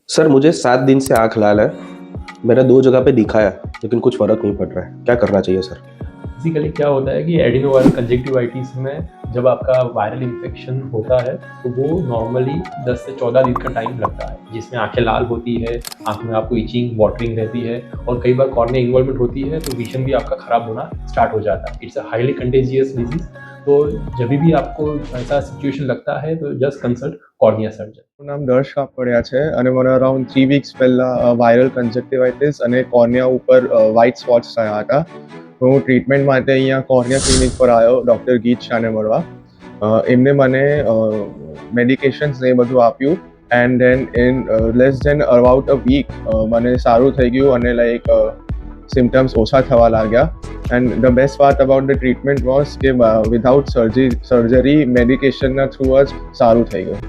Sir मुझे 7 दिन से आँख लाल है। मैंने 2 जगह पे दिखाया लेकिन कुछ फ़र्क नहीं पड़ रहा है। क्या करना चाहिए सर? बेसिकली क्या होता है कि एडिनोवायरल कंजक्टिवाइटिस में जब आपका वायरल इन्फेक्शन होता है तो वो नॉर्मली 10 से 14 दिन का टाइम लगता है, जिसमें आंखें लाल होती है, आँख में आपको इचिंग, वाटरिंग रहती है और कई बार कॉर्निया इन्वॉल्वमेंट होती है तो विज़न भी आपका ख़राब होना स्टार्ट हो जाता है। It's a highly contagious disease. तो जब भी आपको ऐसा सिचुएशन लगता है तो जस्ट कंसल्ट कॉर्निया सर्जन। મારું નામ દર્શ કાપડિયા છે અને મને અરાઉન્ડ 3 વીક્સ પહેલાં વાયરલ કન્જક્ટિવાઇટિસ અને કોર્નિયા ઉપર વ્હાઇટ સ્પોટ્સ થયા હતા. તો હું ટ્રીટમેન્ટ માટે અહીંયા કોર્નિયા ક્લિનિક પર આવ્યો ડૉક્ટર ગીત શાને મળવા. એમને મને મેડિકેશન્સ ને એ બધું આપ્યું and then in less than about a week મને સારું થઈ ગયું અને લાઈક સિમ્ટમ્સ ઓછા થવા લાગ્યા. And the best part about the treatment was કે વિધાઉટ સર્જરી મેડિકેશનના થ્રુ જ સારું થઈ ગયું.